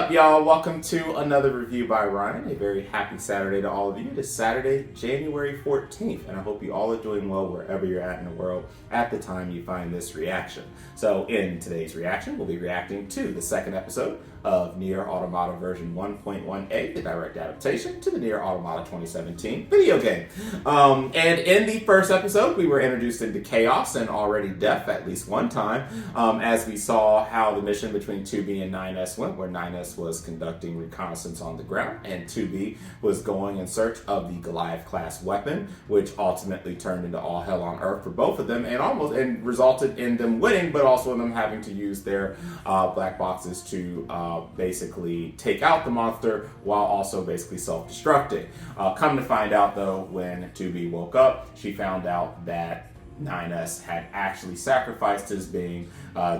up, y'all? Welcome to another review by Ryan. A very happy Saturday to all of you. It is Saturday, January 14th, and I hope you all are doing well wherever you're at in the world at the time you find this reaction. So in today's reaction, we'll be reacting to the second episode of NieR Automata version 1.1a, the direct adaptation to the NieR Automata 2017 video game. And in the first episode, we were introduced into chaos and already death at least one time, as we saw how the mission between 2B and 9S went, where 9S was conducting reconnaissance on the ground, and 2B was going in search of the Goliath-class weapon, which ultimately turned into all hell on earth for both of them, and resulted in them winning, but also in them having to use their black boxes to basically take out the monster while also basically self-destructing. Come to find out, though, when 2B woke up, she found out that 9S had actually sacrificed his being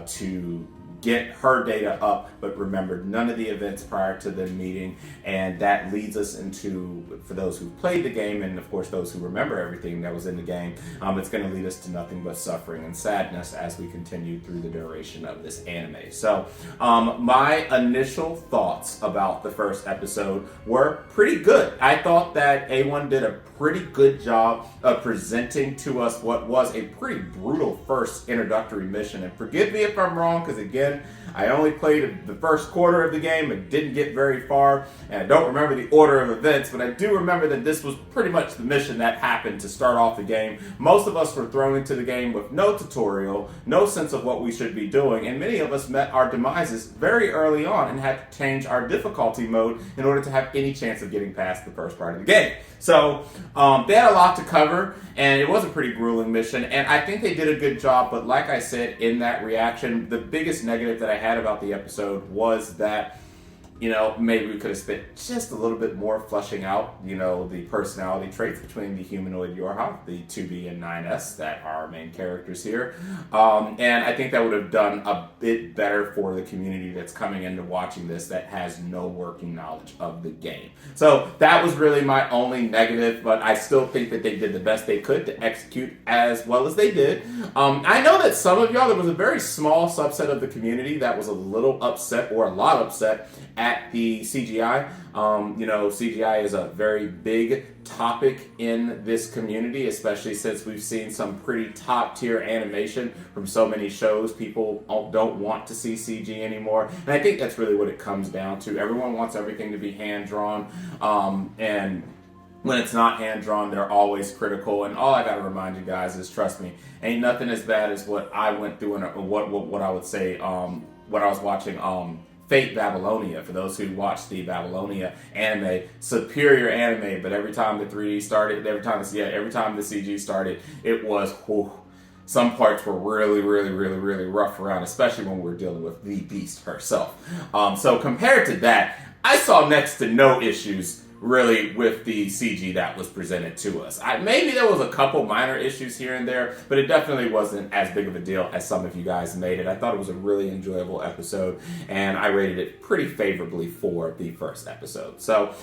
to get her data up, but remembered none of the events prior to the meeting, and that leads us into, for those who played the game, and of course those who remember everything that was in the game, it's going to lead us to nothing but suffering and sadness as we continue through the duration of this anime. So my initial thoughts about the first episode were pretty good. I thought that A1 did a pretty good job of presenting to us what was a pretty brutal first introductory mission. And forgive me if I'm wrong, because again, I only played the first quarter of the game and didn't get very far, and I don't remember the order of events, but I do remember that this was pretty much the mission that happened to start off the game. Most of us were thrown into the game with no tutorial, no sense of what we should be doing, and many of us met our demises very early on and had to change our difficulty mode in order to have any chance of getting past the first part of the game. So they had a lot to cover, and it was a pretty grueling mission, and I think they did a good job. But like I said in that reaction, the biggest negative that I had about the episode was that, you know, maybe we could have spent just a little bit more fleshing out, you know, the personality traits between the humanoid Yorha, the 2B and 9S that are our main characters here. And I think that would have done a bit better for the community that's coming into watching this that has no working knowledge of the game. So that was really my only negative, but I still think that they did the best they could to execute as well as they did. I know that some of y'all, there was a very small subset of the community that was a little upset, or a lot upset, at the CGI. You know, CGI is a very big topic in this community, especially since we've seen some pretty top tier animation from so many shows. People don't want to see CG anymore, and I think that's really what it comes down to. Everyone wants everything to be hand-drawn, and when it's not hand-drawn, they're always critical. And all I gotta remind you guys is, trust me, ain't nothing as bad as what I went through, and what I would say, what I was watching, Fate Babylonia. For those who watched the Babylonia anime, superior anime, but every time the 3D started, every time the CG started, it was, whew, some parts were really rough around, especially when we were dealing with the beast herself. So compared to that, I saw next to no issues really with the CG that was presented to us. Maybe there was a couple minor issues here and there, but it definitely wasn't as big of a deal as some of you guys made it. I thought it was a really enjoyable episode, and I rated it pretty favorably for the first episode. So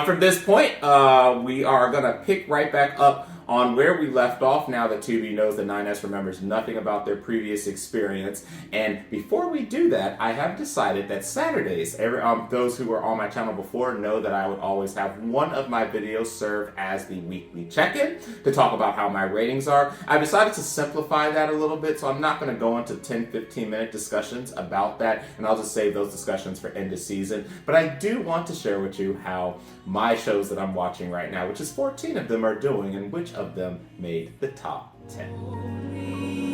from this point, we are gonna pick right back up on where we left off now that 2B knows that 9S remembers nothing about their previous experience. And before we do that, I have decided that Saturdays, those who were on my channel before know that I would always have one of my videos serve as the weekly check-in to talk about how my ratings are. I've decided to simplify that a little bit, so I'm not going to go into 10-15 minute discussions about that, and I'll just save those discussions for end of season. But I do want to share with you how my shows that I'm watching right now, which is 14 of them, are doing, and which of them made the top 10.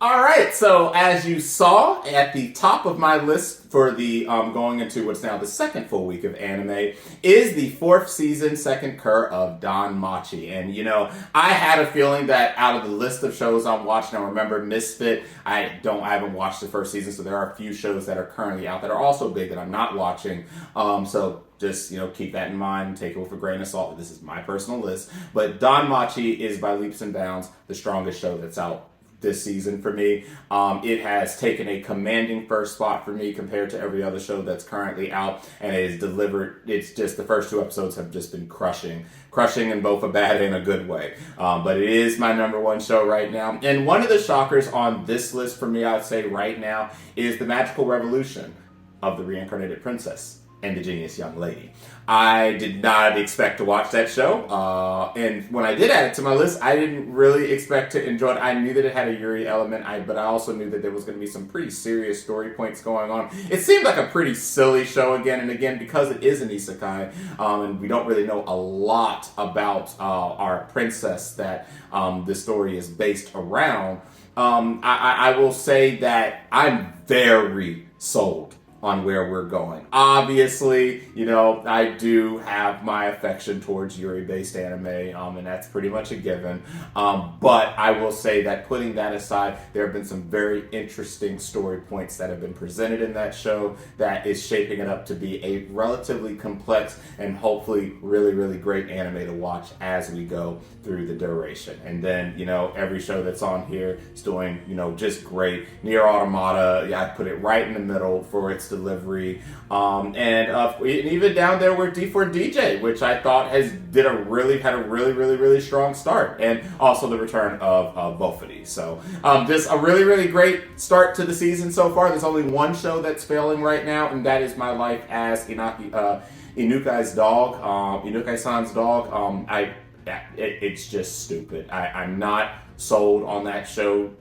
All right, so as you saw at the top of my list for the going into what's now the second full week of anime is the 4th season, second cur of Danmachi. And you know, I had a feeling that out of the list of shows I'm watching, I remember Misfit. I haven't watched the first season, so there are a few shows that are currently out that are also big that I'm not watching. So just, keep that in mind and take it with a grain of salt. This is my personal list. But Don Machi is by leaps and bounds the strongest show that's out this season for me. It has taken a commanding first spot for me compared to every other show that's currently out, and it is delivered. It's just the first 2 episodes have just been crushing in both a bad and a good way. But it is my number 1 show right now. And one of the shockers on this list for me, I'd say right now, is the magical revolution of the reincarnated princess and the genius young lady. I did not expect to watch that show, and when I did add it to my list, I didn't really expect to enjoy it. I knew that it had a Yuri element, but I also knew that there was going to be some pretty serious story points going on. It seemed like a pretty silly show again and again because it is an isekai, and we don't really know a lot about our princess that the story is based around. I will say that I'm very sold on where we're going. Obviously, I do have my affection towards Yuri-based anime, and that's pretty much a given. But I will say that putting that aside, there have been some very interesting story points that have been presented in that show that is shaping it up to be a relatively complex and hopefully really, really great anime to watch as we go through the duration. And then, every show that's on here is doing, just great. NieR Automata, I put it right in the middle for its delivery, and even down there with D4DJ, which I thought had a really strong start, and also the return of both of these. So just a really great start to the season so far. There's only one show that's failing right now, and that is My Life as Inukai's dog, Inukai-san's dog. It's just stupid. I'm not sold on that show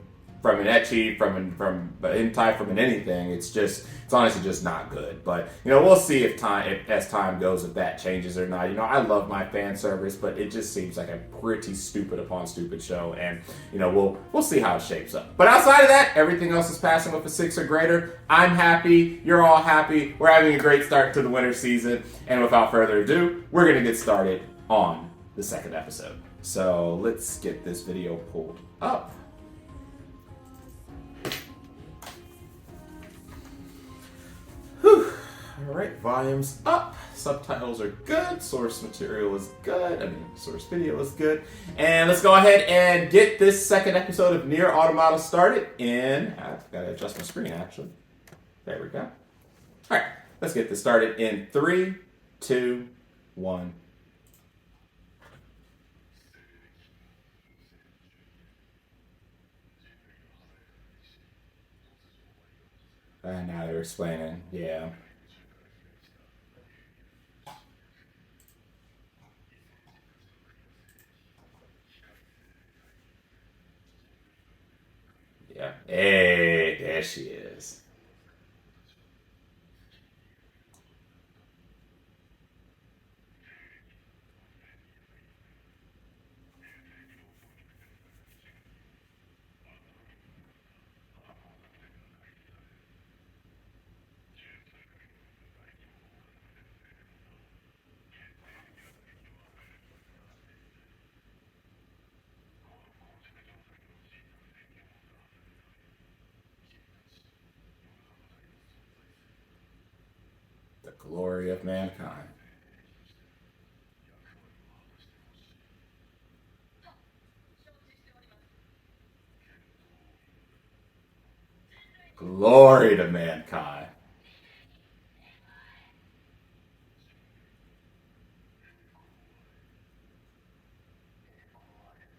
from an ecchi, from an hentai, from an anything. It's honestly just not good. But we'll see if as time goes, if that changes or not. I love my fan service, but it just seems like a pretty stupid upon stupid show, and we'll see how it shapes up. But outside of that, everything else is passing with a 6 or greater. I'm happy. You're all happy. We're having a great start to the winter season, and without further ado, we're gonna get started on the second episode. So let's get this video pulled up. Alright, volume's up, subtitles are good, source material is good, source video is good. And let's go ahead and get this second episode of NieR Automata started I've got to adjust my screen actually. There we go. Alright, let's get this started in 3, 2, 1. And now they're explaining, yeah. Yeah. Hey, there she is. The glory of mankind. Glory to mankind.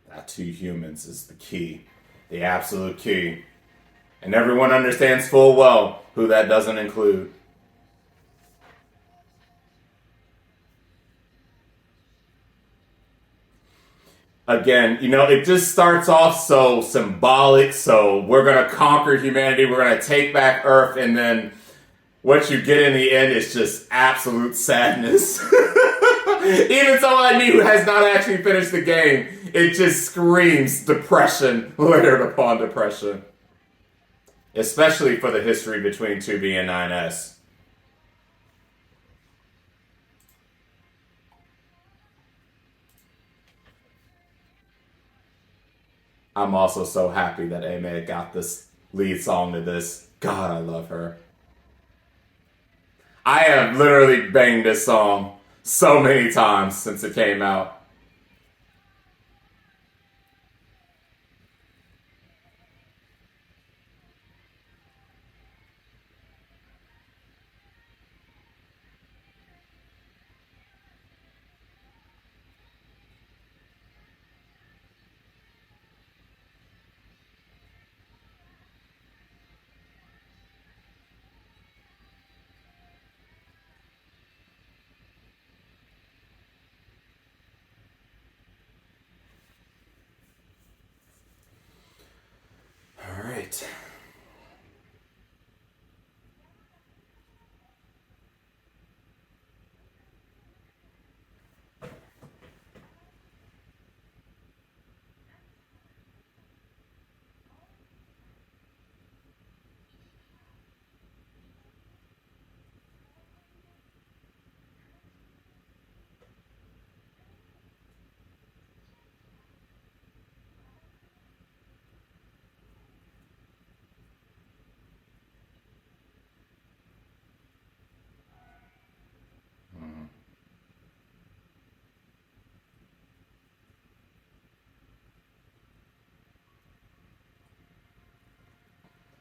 That 2 humans is the key. The absolute key. And everyone understands full well who that doesn't include. Again, it just starts off so symbolic, so we're going to conquer humanity, we're going to take back Earth, and then what you get in the end is just absolute sadness. Even someone like me who has not actually finished the game, it just screams depression, layered upon depression. Especially for the history between 2B and 9S. I'm also so happy that Ame got this lead song to this. God, I love her. I have literally banged this song so many times since it came out. All right.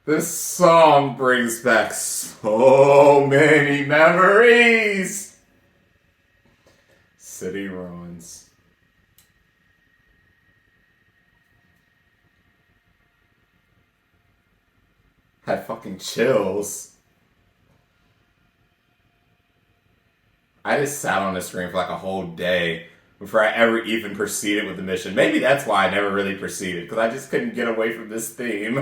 This song brings back so many memories. City ruins. Had fucking chills. I just sat on the screen for like a whole day before I ever even proceeded with the mission. Maybe that's why I never really proceeded, because I just couldn't get away from this theme.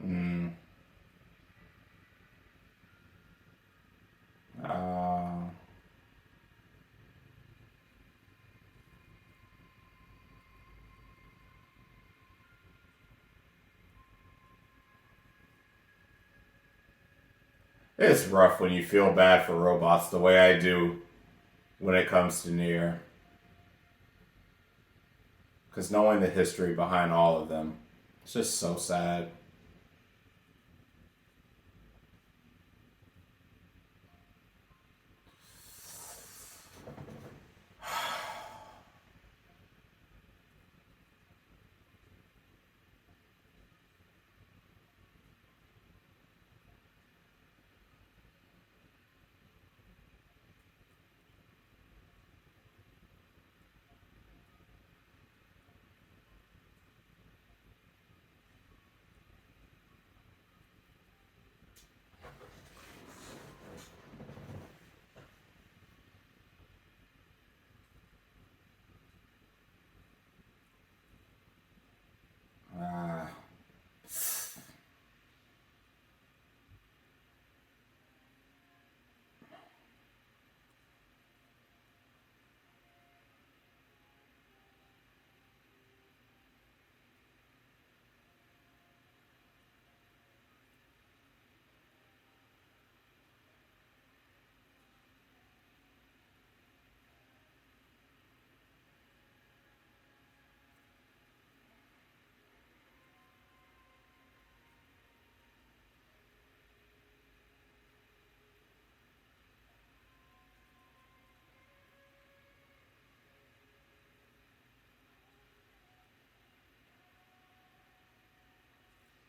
mm. uh, it's rough when you feel bad for robots the way I do when it comes to NieR. Because knowing the history behind all of them, it's just so sad. Uh,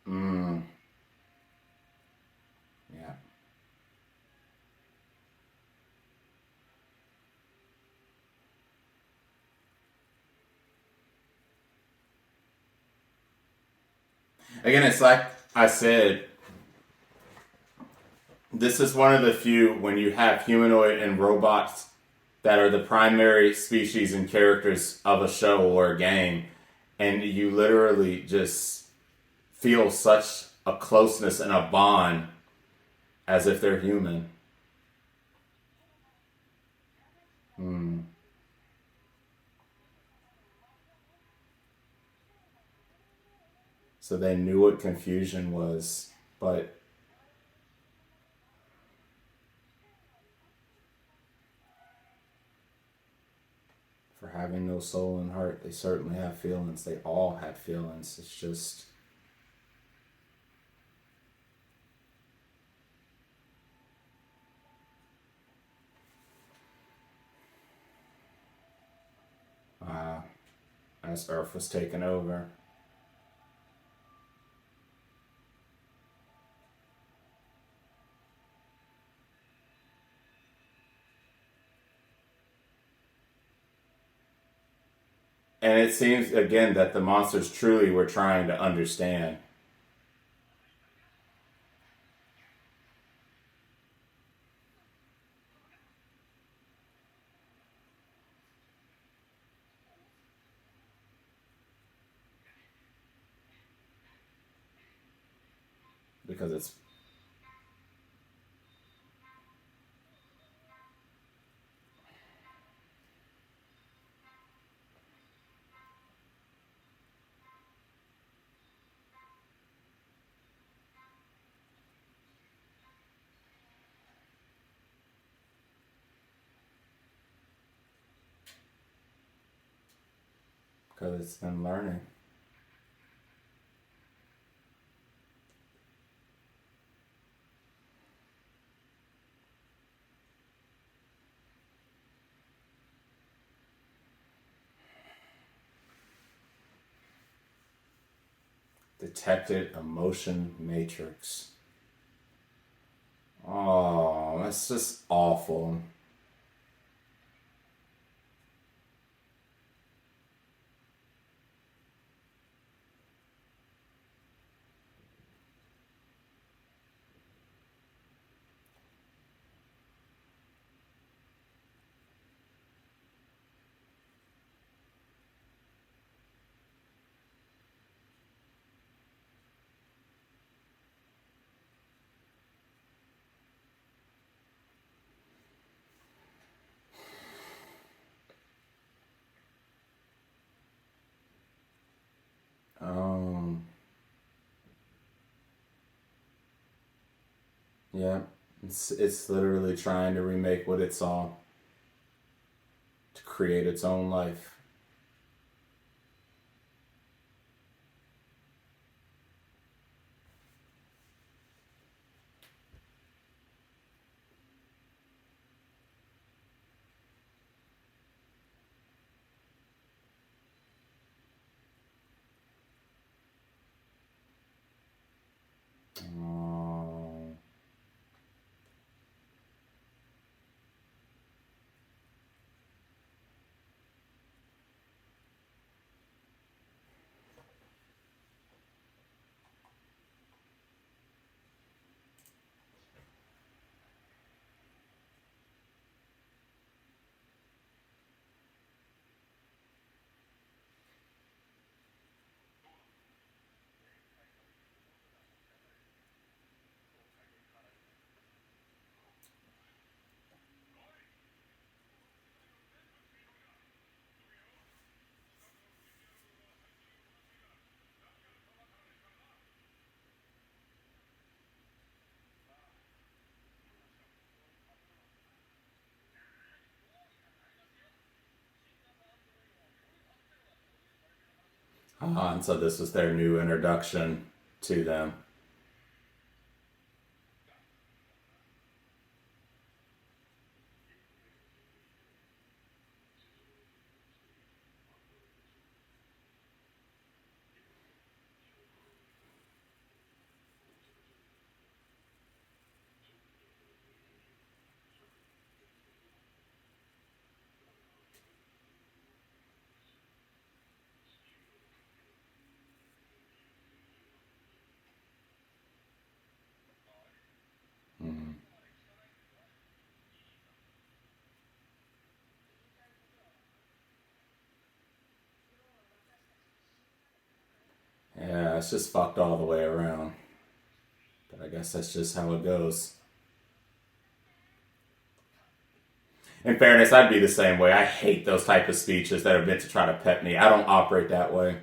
mm, yeah. Again, it's like I said, this is one of the few when you have humanoid and robots that are the primary species and characters of a show or a game, and you literally just feel such a closeness and a bond as if they're human. Hmm. So they knew what confusion was, but for having no soul and heart, they certainly have feelings. They all had feelings. It's just as Earth was taken over. And it seems again that the monsters truly were trying to understand. Because it's been learning. Detected emotion matrix. Oh, that's just awful. Um, yeah, it's literally trying to remake what it saw to create its own life. Oh, and so this was their new introduction to them. Mm. Yeah, it's just fucked all the way around. But I guess that's just how it goes. In fairness, I'd be the same way. I hate those type of speeches that are meant to try to pet me. I don't operate that way.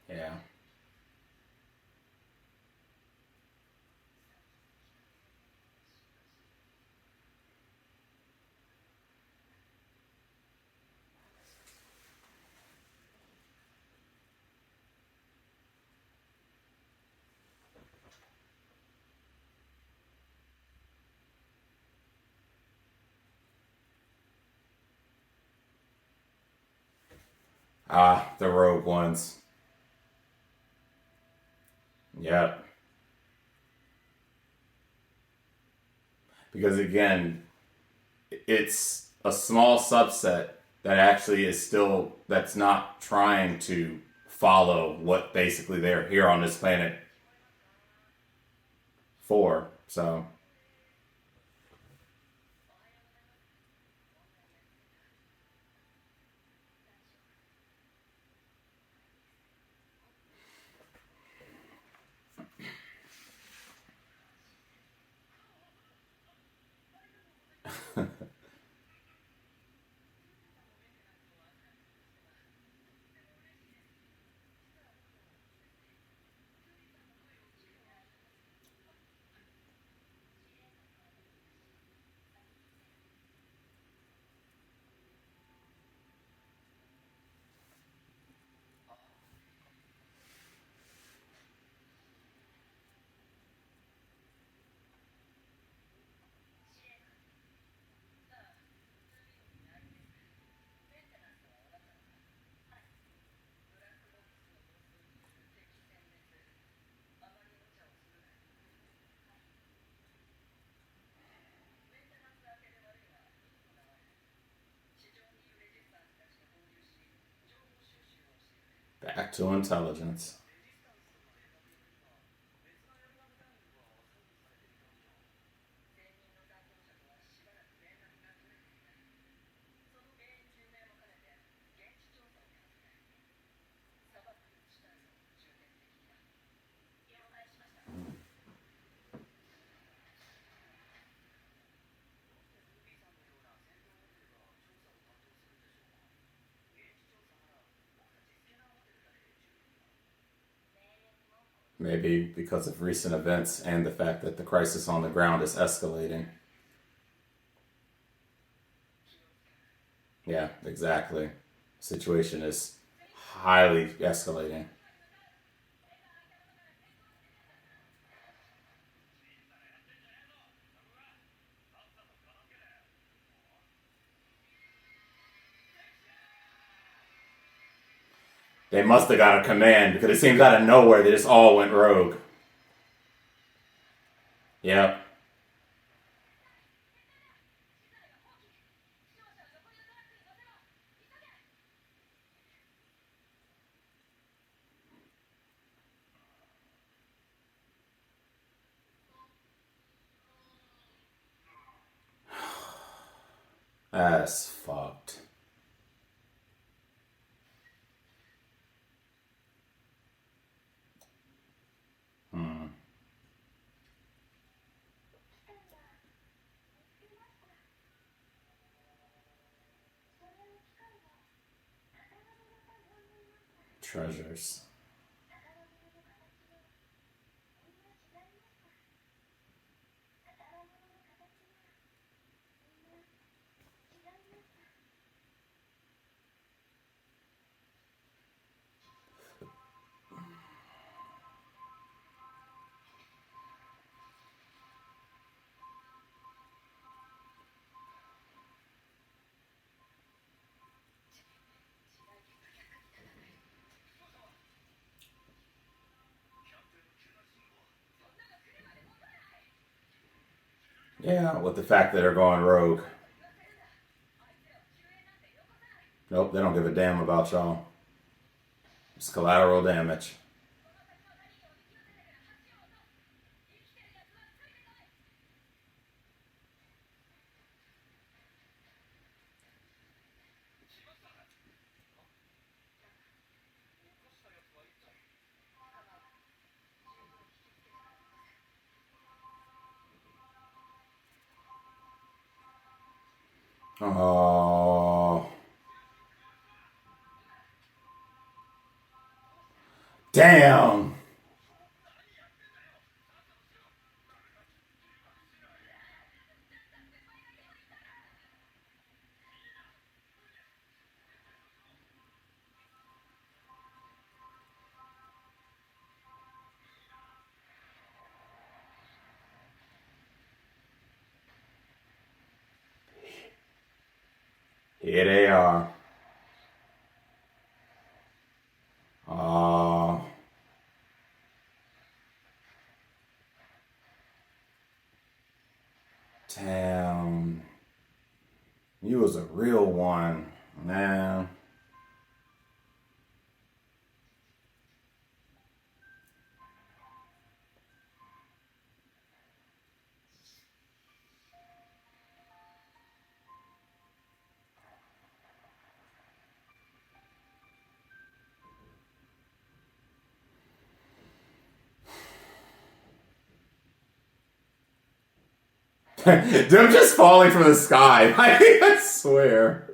Yeah. Ah, the rogue ones. Yep. Because again, it's a small subset that actually is still that's not trying to follow what basically they're here on this planet for. So back to intelligence. Maybe because of recent events and the fact that the crisis on the ground is escalating. Yeah, exactly. Situation is highly escalating. They must have got a command because it seems out of nowhere they just all went rogue. Yep. That's fucked. Hmm. Treasures. Yeah, with the fact that they're going rogue. Nope, they don't give a damn about y'all. It's collateral damage. Oh. Damn. Here they are. Damn. You was a real one. Man. Them just falling from the sky. I swear.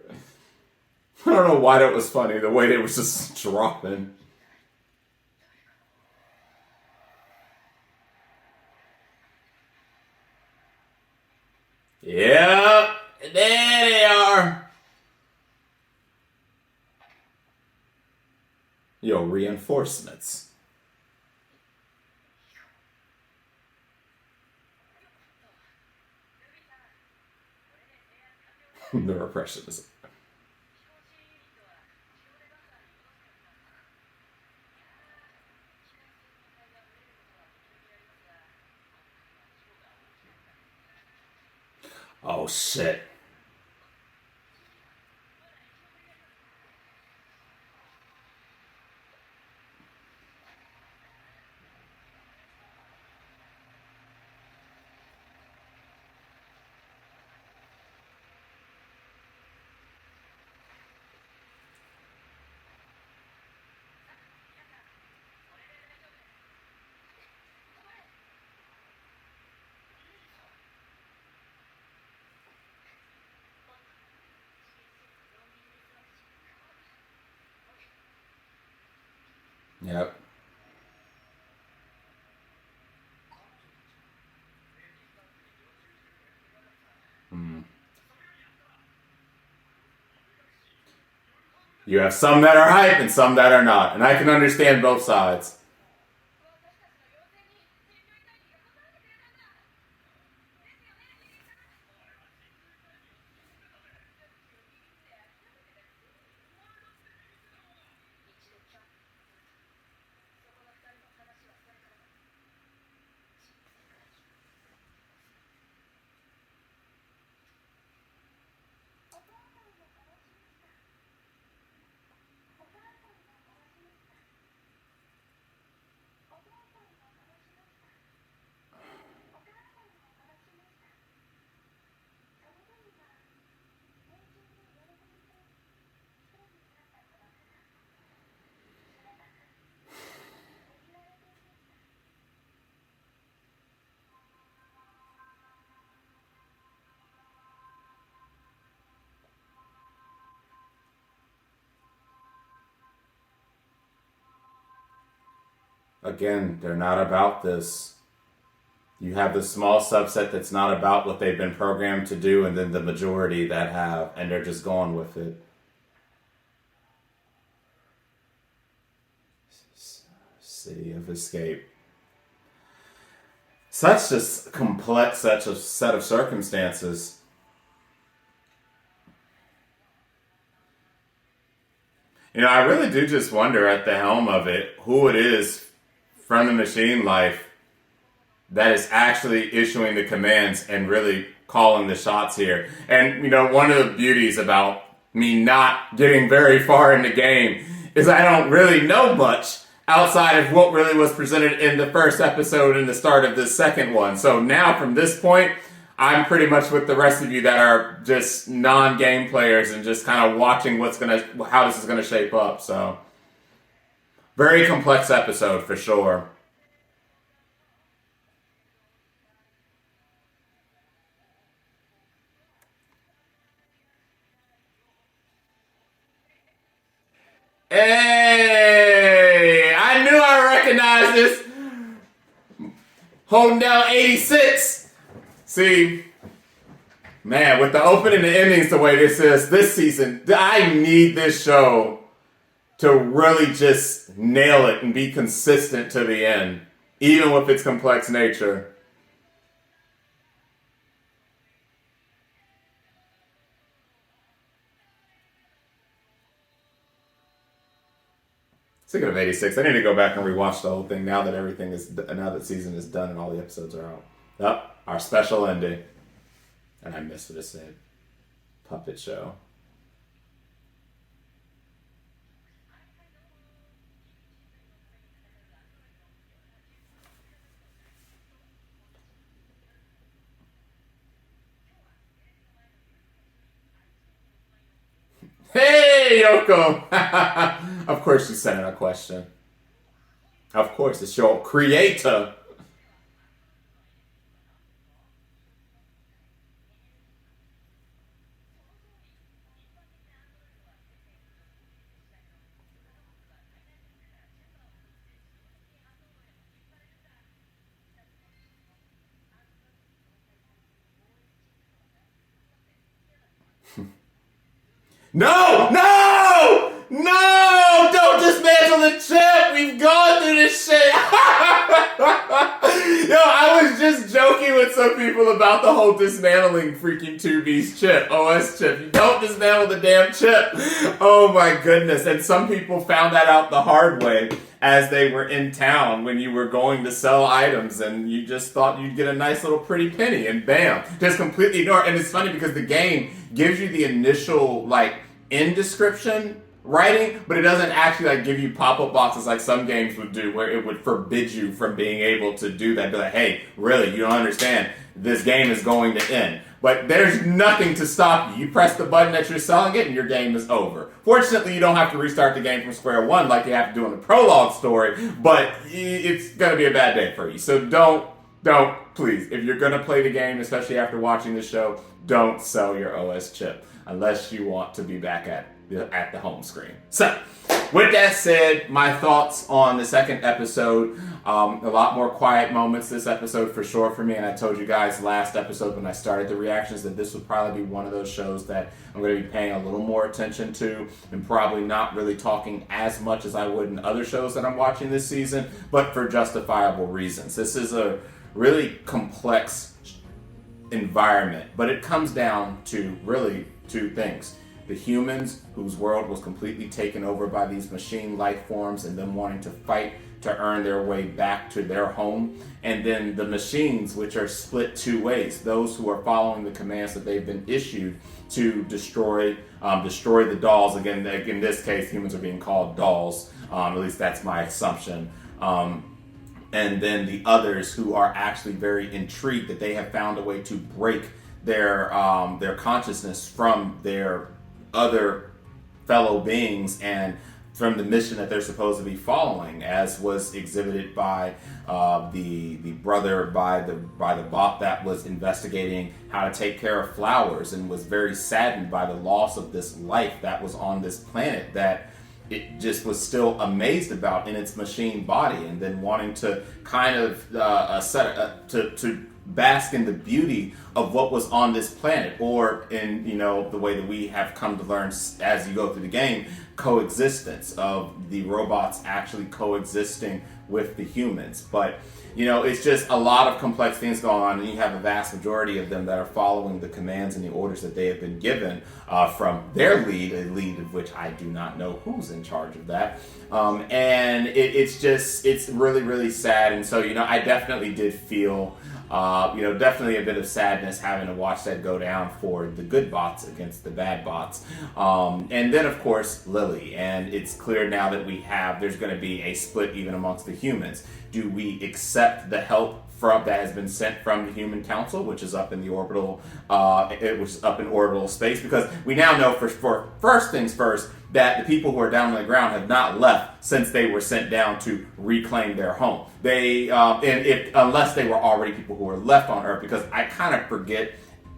I don't know why that was funny. The way they was just dropping. Yep. There they are. Yo, reinforcements. The repressionism. Oh shit. Yep. Mm. You have some that are hype and some that are not, and I can understand both sides. Again, they're not about this. You have the small subset that's not about what they've been programmed to do, and then the majority that have, and they're just going with it. City of Escape. Such a complex such a set of circumstances. You know, I really do just wonder at the helm of it who it is from the machine life that is actually issuing the commands and really calling the shots here. And, you know, one of the beauties about me not getting very far in the game is I don't really know much outside of what really was presented in the first episode and the start of the second one. So now from this point, I'm pretty much with the rest of you that are just non-game players and just kind of watching how this is gonna shape up. So very complex episode for sure. Hey, I knew I recognized this. Holding down 86. See, man, with the opening and endings the way this is this season, I need this show to really just nail it and be consistent to the end, even with its complex nature. Speaking of 86, I need to go back and rewatch the whole thing now that season is done and all the episodes are out. Yep, our special ending. And I missed what it said. Puppet show. Hey, Yoko! Of course you sent in a question. Of course, it's your creator. No! No! No! Don't dismantle the chip! We've gone through this shit! Yo, I was just joking with some people about the whole dismantling freaking 2B's chip, OS chip. You don't dismantle the damn chip. Oh my goodness. And some people found that out the hard way as they were in town when you were going to sell items and you just thought you'd get a nice little pretty penny and bam, just completely ignore it. And it's funny because the game gives you the initial like in description writing, but it doesn't actually like give you pop-up boxes like some games would do where it would forbid you from being able to do that. Be like, hey, really, you don't understand. This game is going to end. But there's nothing to stop you. You press the button that you're selling it and your game is over. Fortunately, you don't have to restart the game from square one like you have to do in the prologue story, but it's going to be a bad day for you. So don't, please, if you're going to play the game, especially after watching the show, don't sell your OS chip unless you want to be back at the home screen. So, with that said, my thoughts on the second episode. A lot more quiet moments this episode for sure for me, and I told you guys last episode when I started the reactions that this would probably be one of those shows that I'm going to be paying a little more attention to and probably not really talking as much as I would in other shows that I'm watching this season, but for justifiable reasons. This is a really complex environment, but it comes down to really two things. The humans, whose world was completely taken over by these machine life forms and them wanting to fight to earn their way back to their home. And then the machines, which are split two ways. Those who are following the commands that they've been issued to destroy the dolls. Again, in this case, humans are being called dolls. At least that's my assumption. And then the others who are actually very intrigued that they have found a way to break their consciousness from their other fellow beings and from the mission that they're supposed to be following, as was exhibited by the brother by the bot that was investigating how to take care of flowers and was very saddened by the loss of this life that was on this planet that it just was still amazed about in its machine body, and then wanting to kind of to bask in the beauty of what was on this planet, or in the way that we have come to learn as you go through the game, coexistence of the robots actually coexisting with the humans. But it's just a lot of complex things going on, and you have a vast majority of them that are following the commands and the orders that they have been given from their lead, a lead of which I do not know who's in charge of that. And it's really, really sad. And so, I definitely did feel definitely a bit of sadness having to watch that go down for the good bots against the bad bots. And then, of course, Lily. And it's clear now that there's going to be a split even amongst the humans. Do we accept the help that has been sent from the Human Council, which is up in the orbital, orbital space? Because we now know for first things first that the people who are down on the ground have not left since they were sent down to reclaim their home. Unless they were already people who were left on Earth, because I kind of forget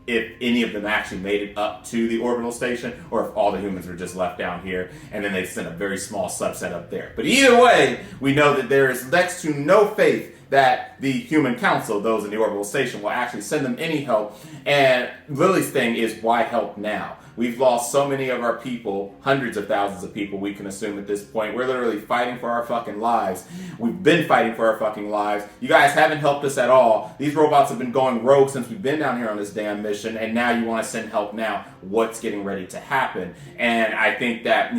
if any of them actually made it up to the orbital station, or if all the humans were just left down here, and then they sent a very small subset up there. But either way, we know that there is next to no faith that the Human Council, those in the orbital station, will actually send them any help. And Lily's thing is, why help now? We've lost so many of our people, hundreds of thousands of people, we can assume at this point. We're literally fighting for our fucking lives. We've been fighting for our fucking lives. You guys haven't helped us at all. These robots have been going rogue since we've been down here on this damn mission, and now you want to send help now. What's getting ready to happen? And I think that,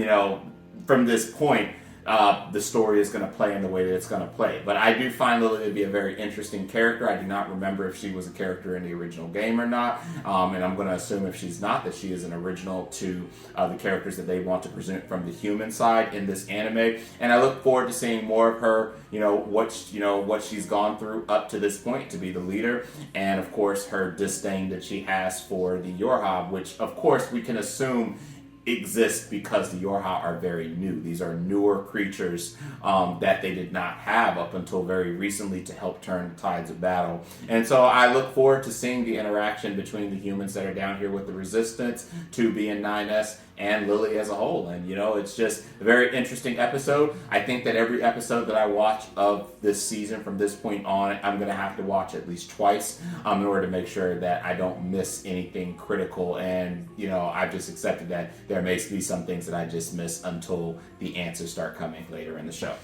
from this point, the story is going to play in the way that it's going to play. But I do find Lily to be a very interesting character. I do not remember if she was a character in the original game or not, and I'm going to assume if she's not, that she is an original to the characters that they want to present from the human side in this anime. And I look forward to seeing more of her, what she's gone through up to this point to be the leader, and of course her disdain that she has for the Yorha, which of course we can assume exist because the Yorha are very new. These are newer creatures that they did not have up until very recently to help turn the tides of battle. And so I look forward to seeing the interaction between the humans that are down here with the Resistance, 2B and 9S, and Lily as a whole. And it's just a very interesting episode. I think that every episode that I watch of this season from this point on, I'm going to have to watch at least twice in order to make sure that I don't miss anything critical. And I've just accepted that there may be some things that I just miss until the answers start coming later in the show.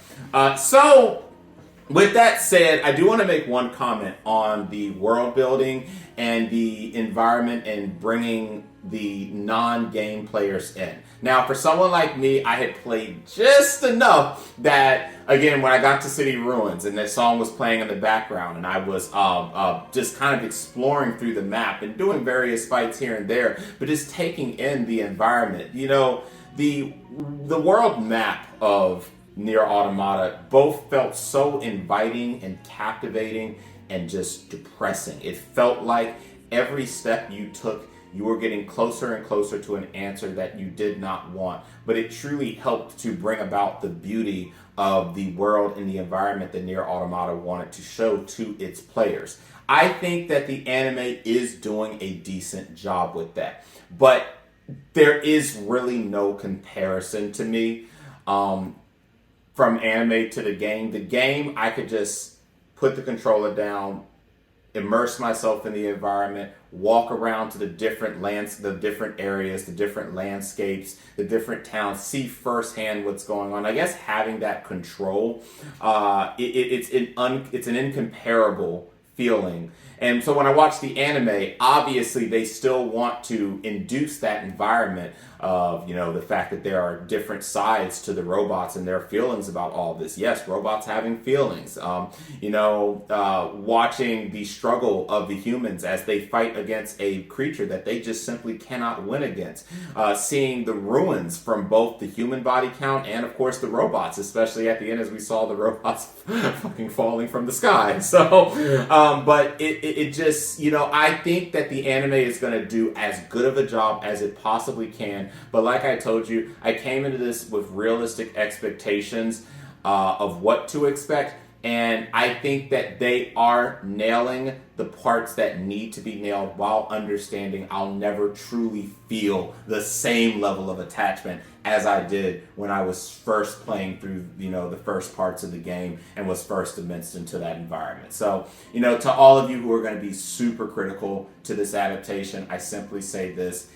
So with that said, I do want to make one comment on the world building and the environment and bringing the non-game players in. Now, for someone like me, I had played just enough that, again, when I got to City Ruins and that song was playing in the background and I was just kind of exploring through the map and doing various fights here and there, but just taking in the environment. The world map of NieR Automata both felt so inviting and captivating and just depressing. It felt like every step you took, you were getting closer and closer to an answer that you did not want. But it truly helped to bring about the beauty of the world and the environment that NieR Automata wanted to show to its players. I think that the anime is doing a decent job with that. But there is really no comparison to me from anime to the game. The game, I could just put the controller down, immerse myself in the environment, walk around to the different the different areas, the different landscapes, the different towns, see firsthand what's going on. I guess having that control, it's an incomparable feeling. And so when I watch the anime, obviously they still want to induce that environment of, the fact that there are different sides to the robots and their feelings about all this. Yes, robots having feelings. Watching the struggle of the humans as they fight against a creature that they just simply cannot win against. Seeing the ruins from both the human body count and, of course, the robots, especially at the end as we saw the robots fucking falling from the sky. So, but it just, I think that the anime is going to do as good of a job as it possibly can. But like I told you, I came into this with realistic expectations of what to expect. And I think that they are nailing the parts that need to be nailed while understanding I'll never truly feel the same level of attachment as I did when I was first playing through, the first parts of the game and was first immersed into that environment. So, to all of you who are going to be super critical to this adaptation, I simply say this.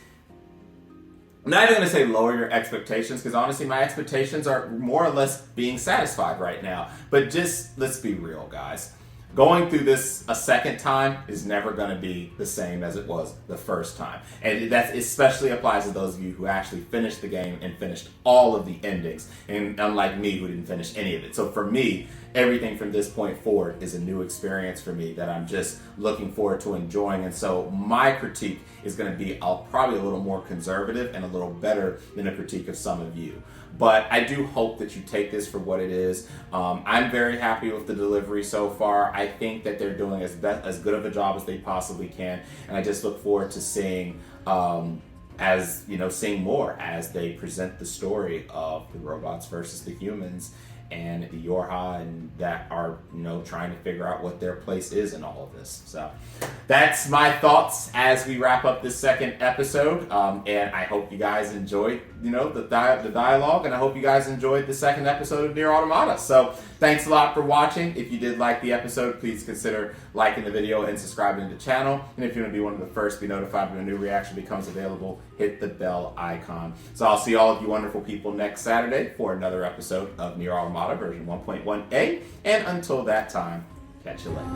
I'm not even going to say lower your expectations, because honestly my expectations are more or less being satisfied right now. But just, let's be real, guys. Going through this a second time is never going to be the same as it was the first time. And that especially applies to those of you who actually finished the game and finished all of the endings. And unlike me, who didn't finish any of it. So for me, everything from this point forward is a new experience for me that I'm just looking forward to enjoying. And so my critique is going to be probably a little more conservative and a little better than a critique of some of you. But I do hope that you take this for what it is. I'm very happy with the delivery so far. I think that they're doing as good of a job as they possibly can. And I just look forward to seeing seeing more as they present the story of the robots versus the humans and the Yorha, and that are trying to figure out what their place is in all of this. So that's my thoughts as we wrap up this second episode, and I hope you guys enjoyed the dialogue, and I hope you guys enjoyed the second episode of NieR Automata. So thanks a lot for watching. If you did like the episode, please consider liking the video and subscribing to the channel. And if you want to be one of the first to be notified when a new reaction becomes available, hit the bell icon. So I'll see all of you wonderful people next Saturday for another episode of NieR Automata version 1.1a. And until that time, catch you later.